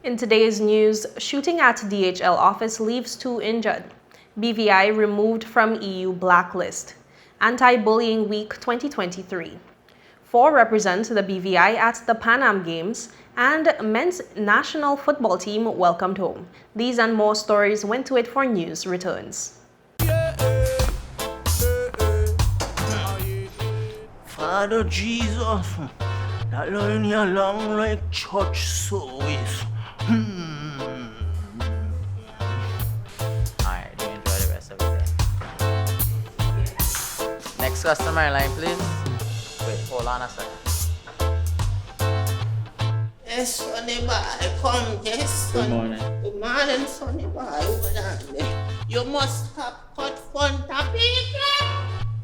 In today's news, shooting at DHL office leaves 2 injured. BVI removed from EU blacklist. Anti-Bullying Week 2023. 4 represent the BVI at the PanAm Games, and men's national football team welcomed home. These and more stories went to it for news returns. Father Jesus, that line you long like church service. Alright, do enjoy the rest of the day. Next customer line, please. Wait, hold on a second. Yes, Sonny boy, come, yes, Good son. morning. Good morning, Sonny boy. Over there. You must have cut fun topic.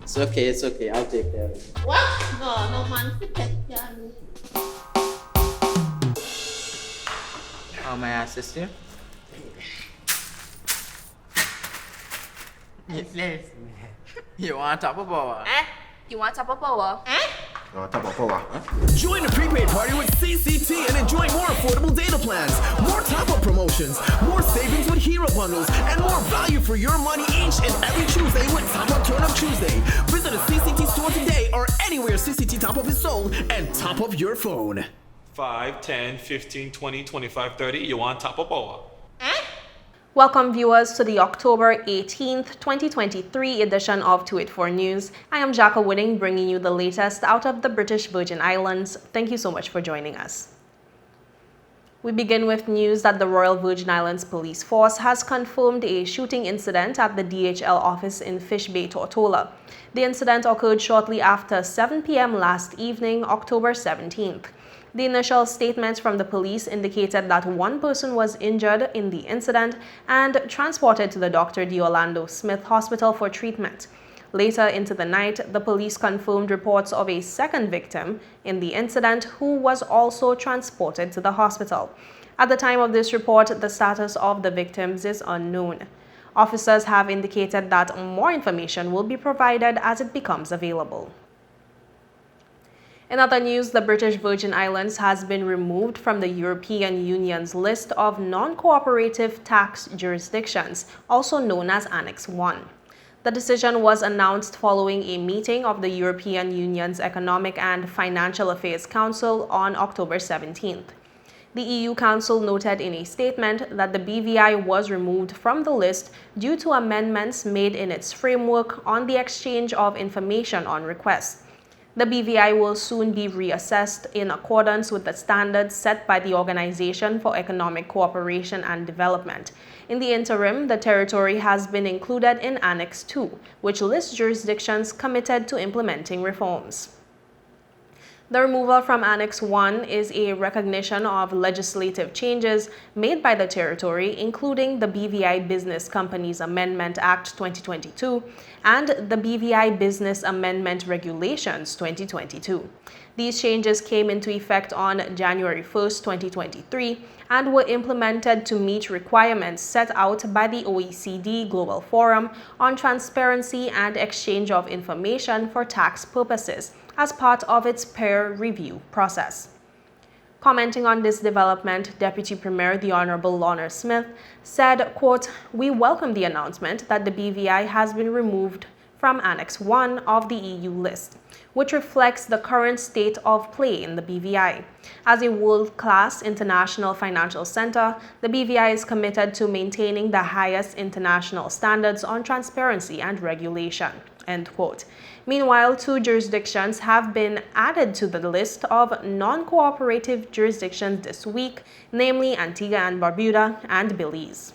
It's okay, I'll take care of it. What? No man to take care of me. How may I assist you? Yes. You want top of power? You want top of power? Join the prepaid party with CCT and enjoy more affordable data plans, more top-up promotions, more savings with hero bundles, and more value for your money each and every Tuesday with Top Up Turn Up Tuesday. Visit a CCT store today or anywhere CCT Top Up is sold and top up your phone. 5, 10, 15, 20, 25, 30. You want top of power? Welcome viewers to the October 18th, 2023 edition of 284 News. I am Jacka Wooding, bringing you the latest out of the British Virgin Islands. Thank you so much for joining us. We begin with news that the Royal Virgin Islands Police Force has confirmed a shooting incident at the DHL office in Fish Bay, Tortola. The incident occurred shortly after 7 p.m. last evening, October 17th. The initial statements from the police indicated that 1 person was injured in the incident and transported to the Dr. D. Orlando Smith Hospital for treatment. Later into the night, the police confirmed reports of a second victim in the incident who was also transported to the hospital. At the time of this report, the status of the victims is unknown. Officers have indicated that more information will be provided as it becomes available. In other news, the British Virgin Islands has been removed from the European Union's list of non-cooperative tax jurisdictions, also known as Annex 1. The decision was announced following a meeting of the European Union's Economic and Financial Affairs Council on October 17th. The EU Council noted in a statement that the BVI was removed from the list due to amendments made in its framework on the exchange of information on request. The BVI will soon be reassessed in accordance with the standards set by the Organization for Economic Cooperation and Development. In the interim, the territory has been included in Annex 2, which lists jurisdictions committed to implementing reforms. The removal from Annex 1 is a recognition of legislative changes made by the territory, including the BVI Business Companies Amendment Act 2022 and the BVI Business Amendment Regulations 2022. These changes came into effect on January 1, 2023, and were implemented to meet requirements set out by the OECD Global Forum on Transparency and Exchange of Information for Tax Purposes as part of its peer review process. Commenting on this development, Deputy Premier the Honorable Lorna Smith said, quote, "We welcome the announcement that the BVI has been removed from Annex 1 of the EU list, which reflects the current state of play in the BVI. As a world-class international financial center, the BVI is committed to maintaining the highest international standards on transparency and regulation." End quote. Meanwhile, 2 jurisdictions have been added to the list of non-cooperative jurisdictions this week, namely Antigua and Barbuda and Belize.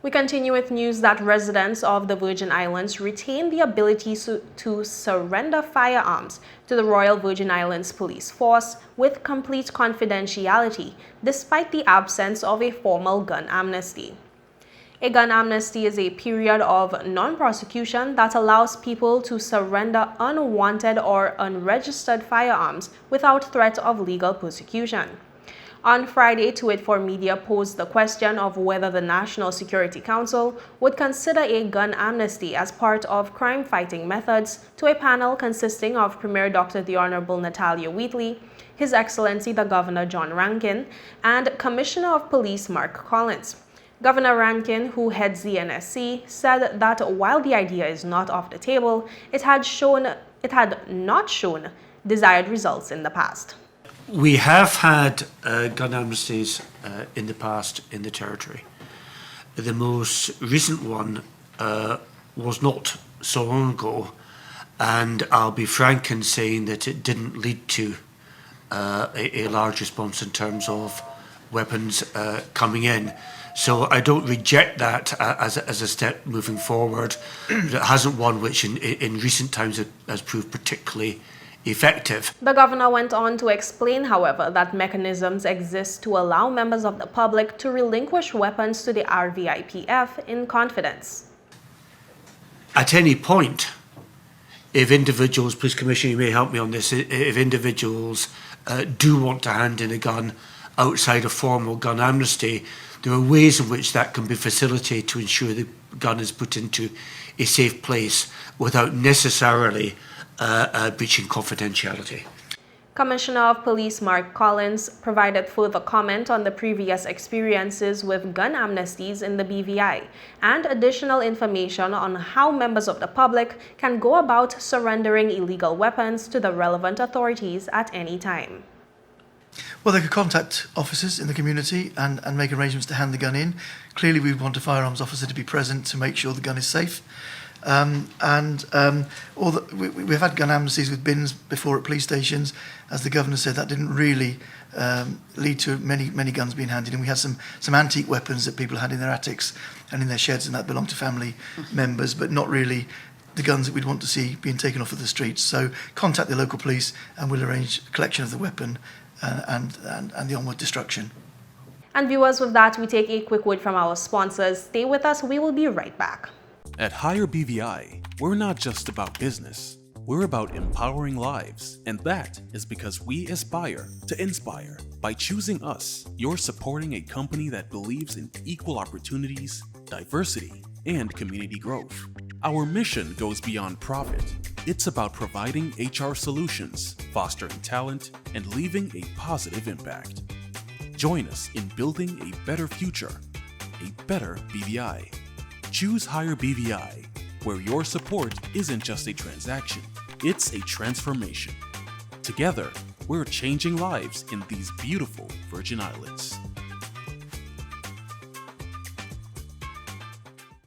We continue with news that residents of the Virgin Islands retain the ability to surrender firearms to the Royal Virgin Islands Police Force with complete confidentiality, despite the absence of a formal gun amnesty. A gun amnesty is a period of non-prosecution that allows people to surrender unwanted or unregistered firearms without threat of legal prosecution. On Friday, Tweet4 Media posed the question of whether the National Security Council would consider a gun amnesty as part of crime-fighting methods to a panel consisting of Premier Dr. The Honorable Natalia Wheatley, His Excellency the Governor John Rankin, and Commissioner of Police Mark Collins. Governor Rankin, who heads the NSC, said that while the idea is not off the table, it had not shown desired results in the past. We have had gun amnesties in the past in the territory. The most recent one was not so long ago, and I'll be frank in saying that it didn't lead to a large response in terms of weapons coming in. So I don't reject that as a step moving forward. It hasn't one which in recent times has proved particularly effective. The governor went on to explain, however, that mechanisms exist to allow members of the public to relinquish weapons to the RVIPF in confidence. At any point, if individuals, Police Commissioner, you may help me on this, if individuals do want to hand in a gun outside a formal gun amnesty, there are ways in which that can be facilitated to ensure the gun is put into a safe place without necessarily breaching confidentiality. Commissioner of Police Mark Collins provided further comment on the previous experiences with gun amnesties in the BVI and additional information on how members of the public can go about surrendering illegal weapons to the relevant authorities at any time. Well, they could contact officers in the community and make arrangements to hand the gun in. Clearly, we want a firearms officer to be present to make sure the gun is safe. We've had gun amnesties with bins before at police stations. As the governor said, that didn't really lead to many guns being handed in. We had some antique weapons that people had in their attics and in their sheds, and that belonged to family members, but not really the guns that we'd want to see being taken off of the streets. So contact the local police and we'll arrange collection of the weapon and the onward destruction. And viewers, with that, we take a quick word from our sponsors. Stay with us. We will be right back. At Higher BVI, we're not just about business. We're about empowering lives, and that is because we aspire to inspire. By choosing us, you're supporting a company that believes in equal opportunities, diversity, and community growth. Our mission goes beyond profit. It's about providing HR solutions, fostering talent, and leaving a positive impact. Join us in building a better future, a better BVI. Choose Higher BVI, where your support isn't just a transaction, it's a transformation. Together, we're changing lives in these beautiful Virgin Islands.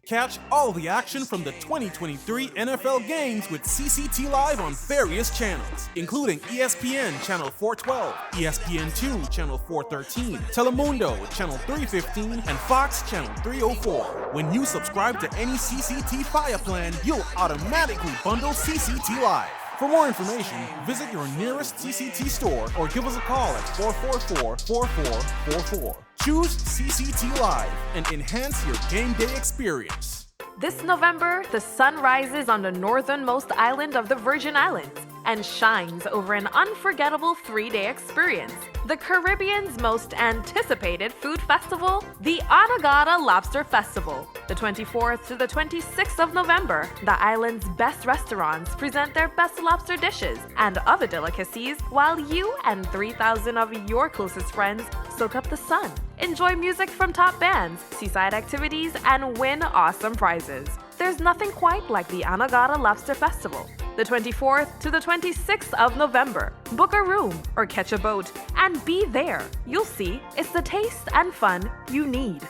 Catch all the action from the 2023 NFL games with CCT Live on various channels, including ESPN Channel 412, ESPN2 Channel 413, Telemundo Channel 315, and Fox Channel 304. When you subscribe to any CCT Fire plan, you'll automatically bundle CCT Live. For more information, visit your nearest CCT store or give us a call at 444-4444. Choose CCT Live and enhance your game day experience. This November, the sun rises on the northernmost island of the Virgin Islands and shines over an unforgettable 3-day experience. The Caribbean's most anticipated food festival, the Anegada Lobster Festival. The 24th to the 26th of November, the island's best restaurants present their best lobster dishes and other delicacies while you and 3,000 of your closest friends soak up the sun. Enjoy music from top bands, seaside activities, and win awesome prizes. There's nothing quite like the Anegada Lobster Festival. The 24th to the 26th of November. Book a room or catch a boat and be there. You'll see it's the taste and fun you need.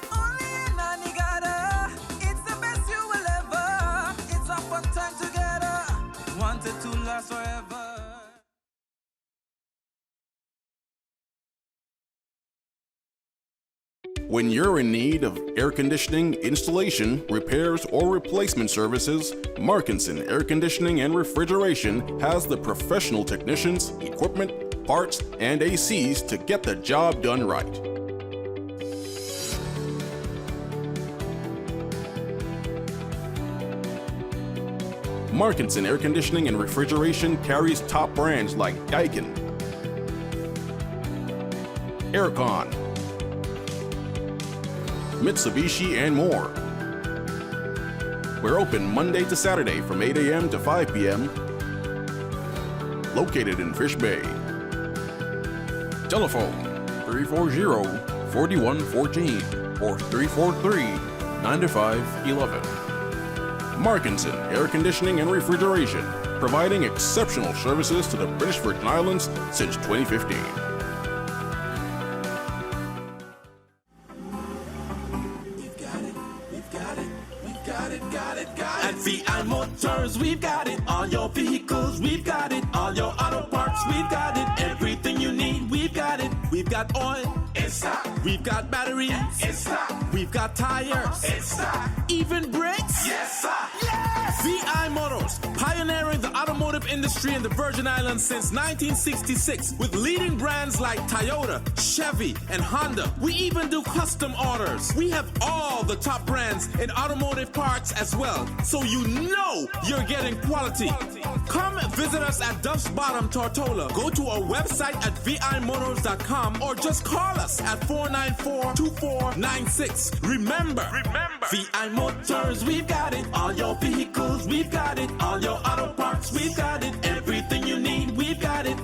When you're in need of air conditioning, installation, repairs, or replacement services, Markinson Air Conditioning and Refrigeration has the professional technicians, equipment, parts, and ACs to get the job done right. Markinson Air Conditioning and Refrigeration carries top brands like Daikin, Aircon, Mitsubishi, and more. We're open Monday to Saturday from 8 a.m. to 5 p.m. Located in Fish Bay. Telephone 340-4114 or 343-9511. Markinson Air Conditioning and Refrigeration, providing exceptional services to the British Virgin Islands since 2015. At VI Motors, we've got it. All your vehicles, we've got it. All your auto parts, we've got it. Everything you need, we've got it. We've got oil, in stock. We've got batteries, in stock. We've got tires, in stock. Even brakes, yes sir. Yes! VI Motors, pioneering the automotive industry in the Virgin Islands since 1966 with leading brands like Toyota, Chevy, and Honda. We even do custom orders. We have all the top brands in automotive parts as well, so you know you're getting quality. Come visit us at Duff's Bottom, Tortola. Go to our website at vimotors.com or just call us at 494-2496. Remember, VI Motors, we've got it. All your vehicles, we've got it. All your auto parts, we've got it. Everything you need, we've got it.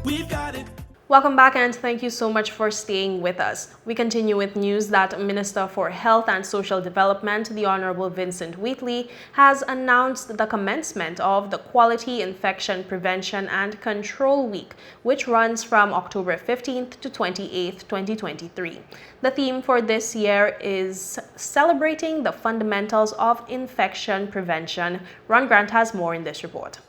We've got it. Welcome back, and thank you so much for staying with us. We continue with news that Minister for Health and Social Development, the Honorable Vincent Wheatley, has announced the commencement of the Quality Infection Prevention and Control Week, which runs from October 15th to 28th, 2023. The theme for this year is celebrating the fundamentals of infection prevention. Ron Grant has more in this report.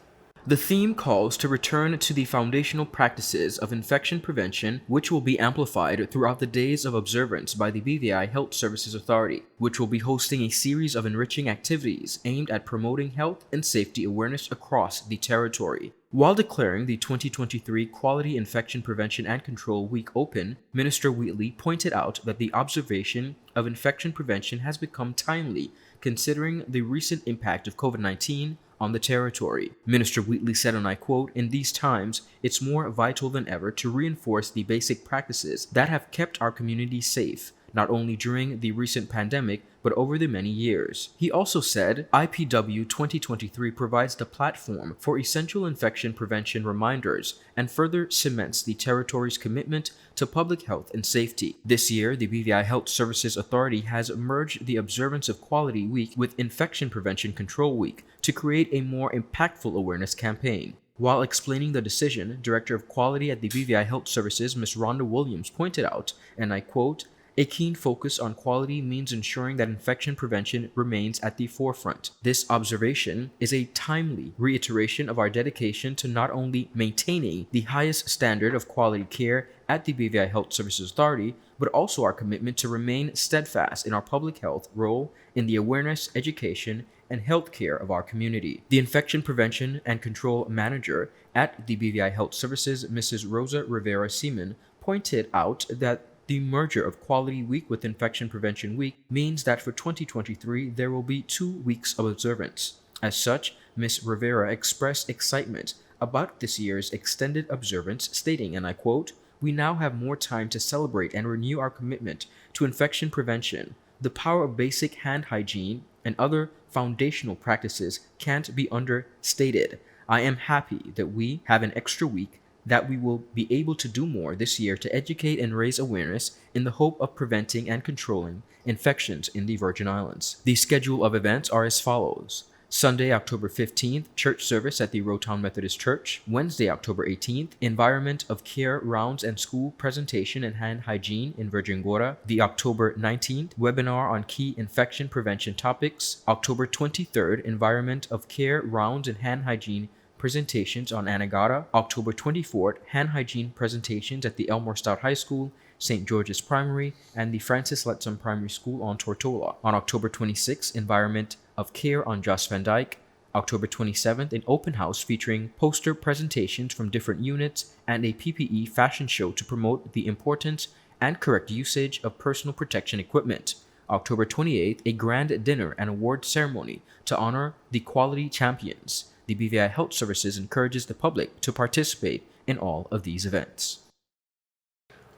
The theme calls to return to the foundational practices of infection prevention, which will be amplified throughout the days of observance by the BVI Health Services Authority, which will be hosting a series of enriching activities aimed at promoting health and safety awareness across the territory. While declaring the 2023 Quality Infection Prevention and Control Week open, Minister Wheatley pointed out that the observation of infection prevention has become timely, considering the recent impact of COVID-19 on the territory. Minister Wheatley said, and I quote, "In these times, it's more vital than ever to reinforce the basic practices that have kept our community safe, not only during the recent pandemic, but over the many years." He also said, IPW 2023 provides the platform for essential infection prevention reminders and further cements the territory's commitment to public health and safety. This year, the BVI Health Services Authority has merged the observance of Quality Week with Infection Prevention Control Week to create a more impactful awareness campaign. While explaining the decision, Director of Quality at the BVI Health Services, Ms. Rhonda Williams, pointed out, and I quote, "A keen focus on quality means ensuring that infection prevention remains at the forefront. This observation is a timely reiteration of our dedication to not only maintaining the highest standard of quality care at the BVI Health Services Authority, but also our commitment to remain steadfast in our public health role in the awareness, education, and health care of our community." The Infection Prevention and Control Manager at the BVI Health Services, Mrs. Rosa Rivera Seaman, pointed out that the merger of Quality Week with Infection Prevention Week means that for 2023, there will be 2 weeks of observance. As such, Ms. Rivera expressed excitement about this year's extended observance, stating, and I quote, "We now have more time to celebrate and renew our commitment to infection prevention. The power of basic hand hygiene and other foundational practices can't be understated. I am happy that we have an extra week, that we will be able to do more this year to educate and raise awareness in the hope of preventing and controlling infections in the Virgin Islands." The schedule of events are as follows. Sunday, October 15th, church service at the Rotown Methodist Church. Wednesday, October 18th, Environment of Care Rounds and School Presentation and Hand Hygiene in Virgin Gorda. The October 19th, webinar on key infection prevention topics. October 23rd, Environment of Care Rounds and Hand Hygiene presentations on Anegada. October 24th, hand hygiene presentations at the Elmore Stout High School, St. George's Primary, and the Francis Letson Primary School on Tortola. On October 26th, Environment of Care on Joss Van Dyke. October 27th, an open house featuring poster presentations from different units and a PPE fashion show to promote the importance and correct usage of personal protection equipment. October 28th, a grand dinner and award ceremony to honor the quality champions. The BVI Health Services encourages the public to participate in all of these events.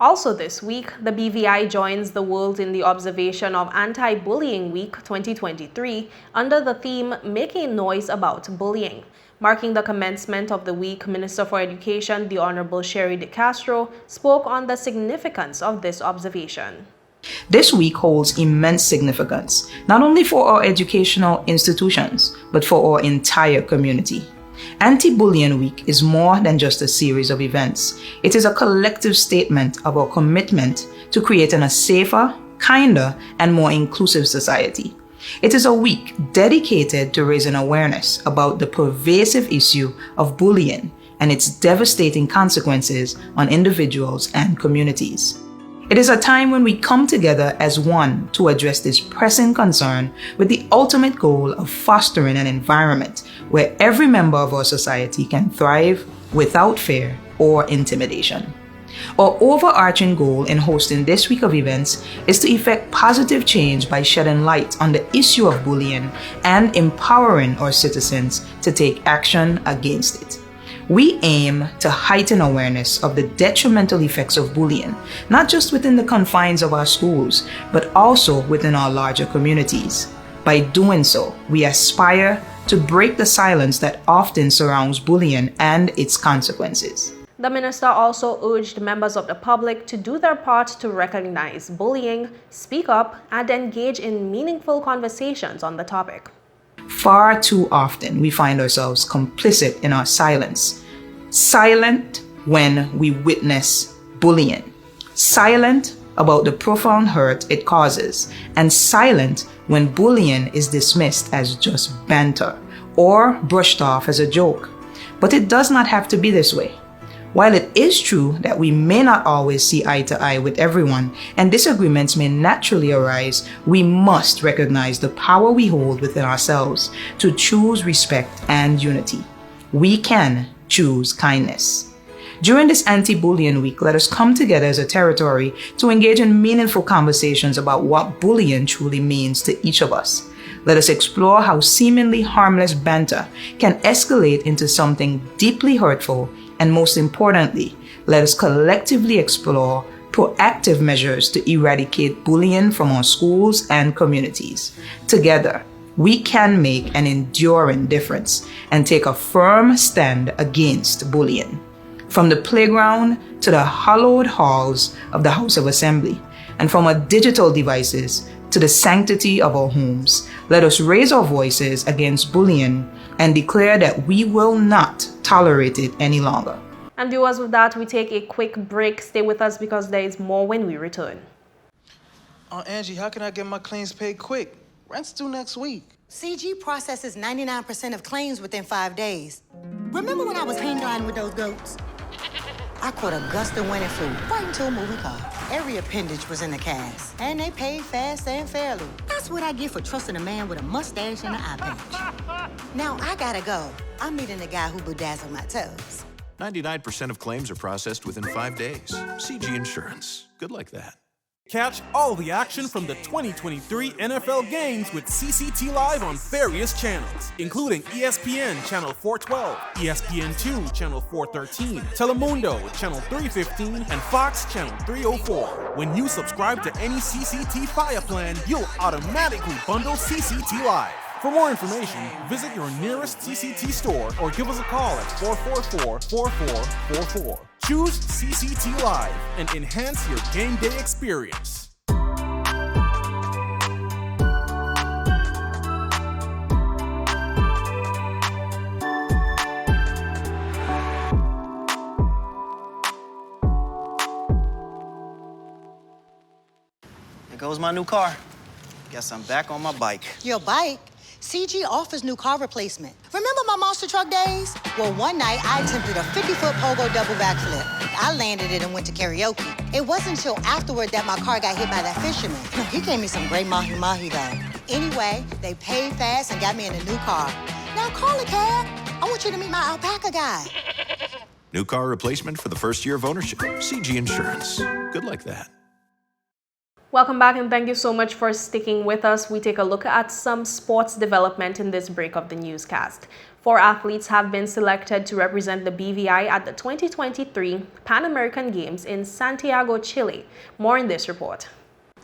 Also this week, the BVI joins the world in the observation of Anti-Bullying Week 2023 under the theme Making Noise About Bullying. Marking the commencement of the week, Minister for Education, the Honorable Sherry De Castro, spoke on the significance of this observation. This week holds immense significance, not only for our educational institutions, but for our entire community. Anti-Bullying Week is more than just a series of events. It is a collective statement of our commitment to creating a safer, kinder, and more inclusive society. It is a week dedicated to raising awareness about the pervasive issue of bullying and its devastating consequences on individuals and communities. It is a time when we come together as one to address this pressing concern with the ultimate goal of fostering an environment where every member of our society can thrive without fear or intimidation. Our overarching goal in hosting this week of events is to effect positive change by shedding light on the issue of bullying and empowering our citizens to take action against it. We aim to heighten awareness of the detrimental effects of bullying, not just within the confines of our schools, but also within our larger communities. By doing so, we aspire to break the silence that often surrounds bullying and its consequences. The minister also urged members of the public to do their part to recognize bullying, speak up, and engage in meaningful conversations on the topic. Far too often, we find ourselves complicit in our silence. Silent when we witness bullying. Silent about the profound hurt it causes. And silent when bullying is dismissed as just banter or brushed off as a joke. But it does not have to be this way. While it is true that we may not always see eye to eye with everyone and disagreements may naturally arise, we must recognize the power we hold within ourselves to choose respect and unity. We can choose kindness. During this Anti-Bullying Week, let us come together as a territory to engage in meaningful conversations about what bullying truly means to each of us. Let us explore how seemingly harmless banter can escalate into something deeply hurtful. And most importantly, let us collectively explore proactive measures to eradicate bullying from our schools and communities. Together, we can make an enduring difference and take a firm stand against bullying. From the playground to the hallowed halls of the House of Assembly, and from our digital devices to the sanctity of our homes, let us raise our voices against bullying and declare that we will not tolerate it any longer. And viewers, with that, we take a quick break. Stay with us because there is more when we return. Angie, how can I get my claims paid quick? Rent's due next week. CG processes 99% of claims within 5 days. Remember when I was hang gliding with those goats? I caught a gust of wind and flew right into a moving car. Every appendage was in the cast, and they paid fast and fairly. That's what I get for trusting a man with a mustache and an eye patch. Now I gotta go. I'm meeting the guy who bedazzled my toes. 99% of claims are processed within 5 days. CG Insurance. Good like that. Catch all the action from the 2023 NFL games with CCT Live on various channels, including ESPN Channel 412, ESPN2 Channel 413, Telemundo Channel 315, and Fox Channel 304. When you subscribe to any CCT Fire plan, you'll automatically bundle CCT Live. For more information, visit your nearest CCT store or give us a call at 444-4444. Choose CCT Live and enhance your game day experience. There goes my new car. Guess I'm back on my bike. Your bike? CG offers new car replacement. Remember my monster truck days? Well, one night I attempted a 50-foot pogo double backflip. I landed it and went to karaoke. It wasn't until afterward that my car got hit by that fisherman. He gave me some great mahi-mahi though. Anyway, they paid fast and got me in a new car. Now call a cab. I want you to meet my alpaca guy. New car replacement for the first year of ownership. CG Insurance. Good like that. Welcome back and thank you so much for sticking with us. We take a look at some sports development in this break of the newscast. 4 athletes have been selected to represent the BVI at the 2023 Pan American Games in Santiago, Chile. More in this report.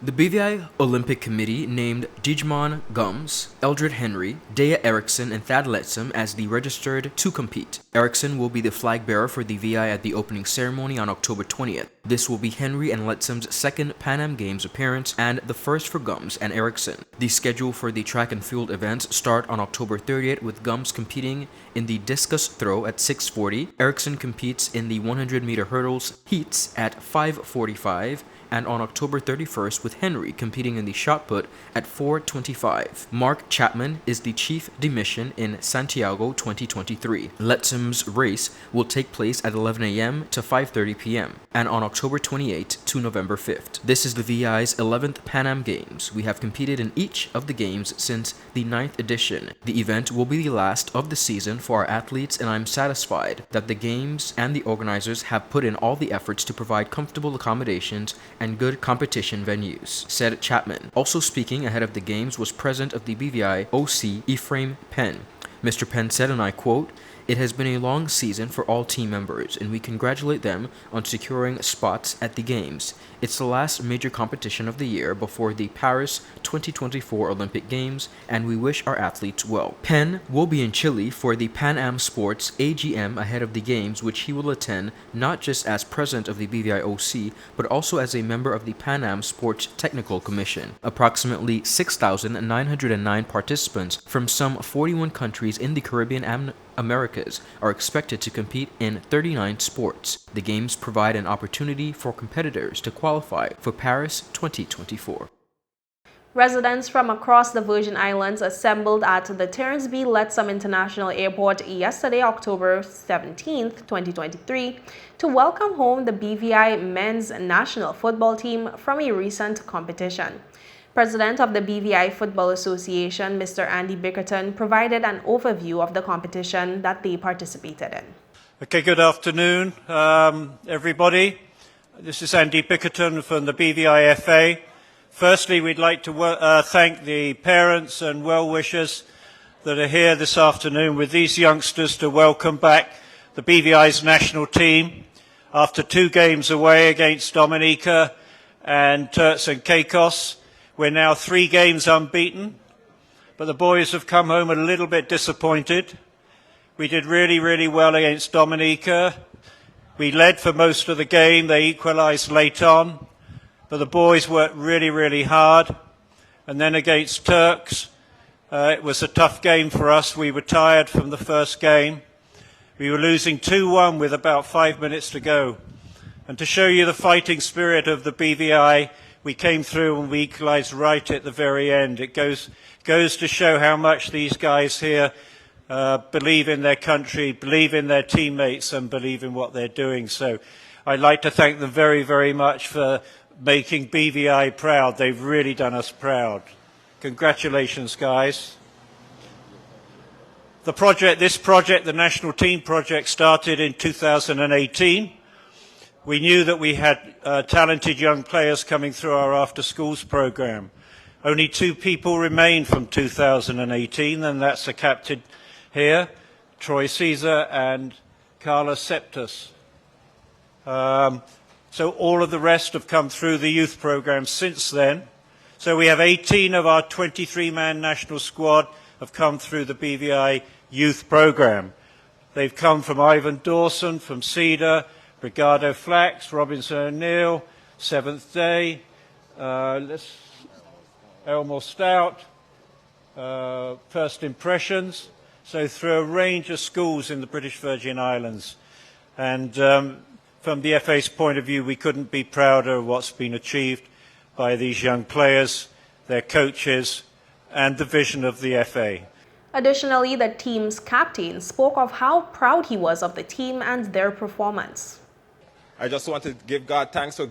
The BVI Olympic Committee named Digimon Gums, Eldred Henry, Dea Erickson, and Thad Letzum as the registered to compete. Erickson will be the flag bearer for the VI at the opening ceremony on October 20th. This will be Henry and Letzum's second Pan Am Games appearance and the first for Gums and Erickson. The schedule for the track and field events start on October 30th with Gums competing in the discus throw at 6:40. Erickson competes in the 100-meter hurdles heats at 5:45. And on October 31st with Henry competing in the shot put at 4:25. Mark Chapman is the chief de mission in Santiago 2023. Letzum's race will take place at 11 a.m. to 5:30 p.m. and on October 28th to November 5th. This is the VI's 11th Pan Am Games. We have competed in each of the games since the 9th edition. The event will be the last of the season for our athletes, and I'm satisfied that the games and the organizers have put in all the efforts to provide comfortable accommodations and good competition venues, said Chapman. Also speaking ahead of the games was president of the BVI OC Ephraim Penn. Mr. Penn said, and I quote, "It has been a long season for all team members, and we congratulate them on securing spots at the games. It's the last major competition of the year before the Paris 2024 Olympic Games, and we wish our athletes well." Penn will be in Chile for the Pan Am Sports AGM ahead of the games, which he will attend not just as president of the BVI OC, but also as a member of the Pan Am Sports Technical Commission. Approximately 6,909 participants from some 41 countries in the Caribbean Americas are expected to compete in 39 sports. The games provide an opportunity for competitors to qualify for Paris 2024. Residents from across the Virgin Islands assembled at the Terence B. Letzum International Airport yesterday, October 17, 2023, to welcome home the BVI men's national football team from a recent competition. President of the BVI Football Association, Mr. Andy Bickerton, provided an overview of the competition that they participated in. Okay, good afternoon, everybody. This is Andy Bickerton from the BVI FA. Firstly, we'd like to thank the parents and well-wishers that are here this afternoon with these youngsters to welcome back the BVI's national team after 2 games away against Dominica and Turks and Caicos. We're now 3 games unbeaten, but the boys have come home a little bit disappointed. We did really, really well against Dominica. We led for most of the game. They equalized late on, but the boys worked really, really hard. And then against Turks, it was a tough game for us. We were tired from the first game. We were losing 2-1 with about 5 minutes to go. And to show you the fighting spirit of the BVI, we came through and we equalized right at the very end. It goes to show how much these guys here believe in their country, believe in their teammates, and believe in what they're doing. So I'd like to thank them very, very much for making BVI proud. They've really done us proud. Congratulations, guys. This project, the National Team Project, started in 2018. We knew that we had talented young players coming through our after-schools program. Only 2 people remain from 2018, and that's the captain here, Troy Caesar and Carlos Septus. So all of the rest have come through the youth program since then. So we have 18 of our 23-man national squad have come through the BVI youth program. They've come from Ivan Dawson, from Cedar, Brigado Flax, Robinson O'Neill, Seventh Day, Elmore Stout, First Impressions, so through a range of schools in the British Virgin Islands. And from the FA's point of view, we couldn't be prouder of what's been achieved by these young players, their coaches, and the vision of the FA. Additionally, the team's captain spoke of how proud he was of the team and their performance. I just want to give God thanks for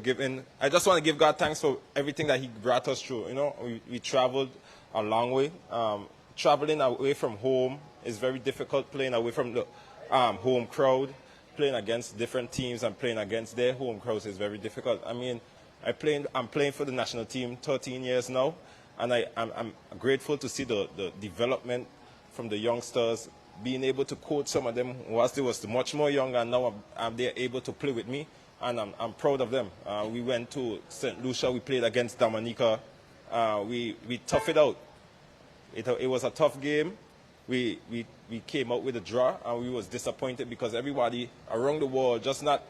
I just want to give God thanks for everything that He brought us through. You know, we traveled a long way. Traveling away from home is very difficult. Playing away from the home crowd, playing against different teams and playing against their home crowds is very difficult. I mean, I'm playing for the national team 13 years now, and I'm grateful to see the development from the youngsters, being able to coach some of them whilst they was much more younger, and now they're able to play with me, and I'm proud of them. We went to St. Lucia, we played against Dominica. We toughed it out. It was a tough game. We came out with a draw, and we was disappointed because everybody around the world, just not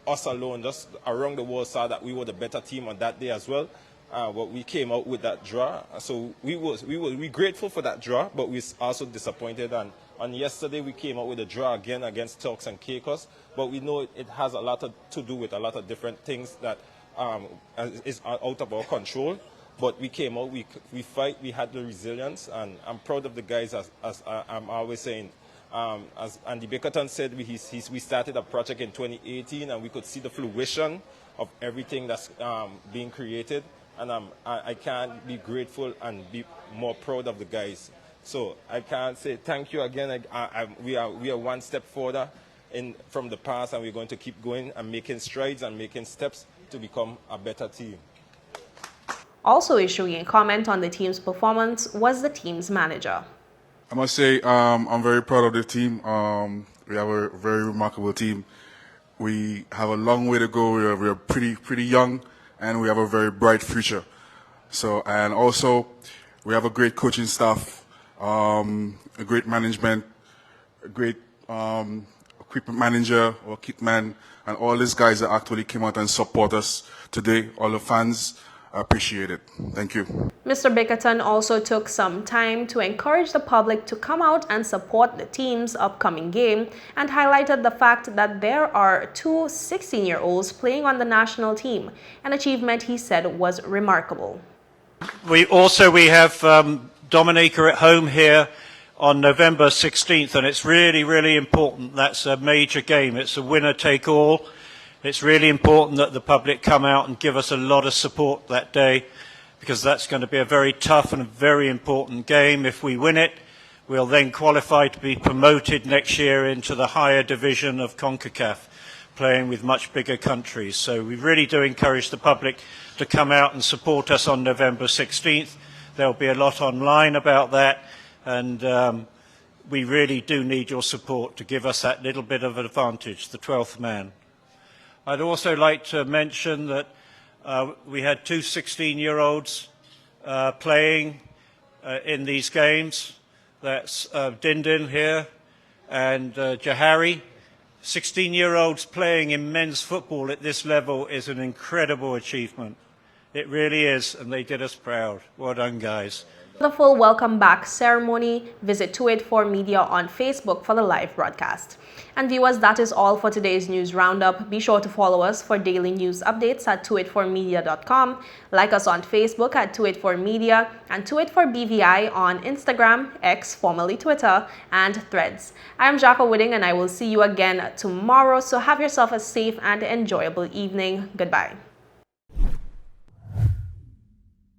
us alone, just around the world saw that we were the better team on that day as well. But we came out with that draw, so we grateful for that draw, but we also disappointed. And on yesterday we came out with a draw again against Turks and Caicos, but we know it has a lot to do with a lot of different things that is out of our control. But we came out, we fight, we had the resilience, and I'm proud of the guys, as I'm always saying. As Andy Bickerton said, we started a project in 2018, and we could see the fruition of everything that's being created. And I can't be grateful and be more proud of the guys. So I can't say thank you again. We are one step further from the past, and we're going to keep going and making strides and making steps to become a better team. Also issuing a comment on the team's performance was the team's manager. I must say I'm very proud of the team. We have a very remarkable team. We have a long way to go. We are pretty young, and we have a very bright future. So, and also we have a great coaching staff, a great management, a great equipment manager or kit man, and all these guys that actually came out and support us today. All the fans. I appreciate it. Thank you. Mr. Bickerton also took some time to encourage the public to come out and support the team's upcoming game, and highlighted the fact that there are two 16-year-olds playing on the national team, an achievement he said was remarkable. We have Dominica at home here on November 16th, and it's really, really important. That's a major game. It's a winner-take-all. It's really important that the public come out and give us a lot of support that day, because that's going to be a very tough and a very important game. If we win it, we'll then qualify to be promoted next year into the higher division of CONCACAF, playing with much bigger countries. So we really do encourage the public to come out and support us on November 16th. There'll be a lot online about that, and we really do need your support to give us that little bit of advantage, the 12th man. I'd also like to mention that we had two 16-year-olds playing in these games. That's Dindin here and Jahari. 16-year-olds playing in men's football at this level is an incredible achievement. It really is, and they did us proud. Well done, guys. For the full welcome back ceremony, visit 284 Media on Facebook for the live broadcast. And viewers, that is all for today's news roundup. Be sure to follow us for daily news updates at 284media.com, like us on Facebook at 284media, and 284BVI on Instagram, X, formerly Twitter, and Threads. I am Jacko Wooding, and I will see you again tomorrow, so have yourself a safe and enjoyable evening. Goodbye.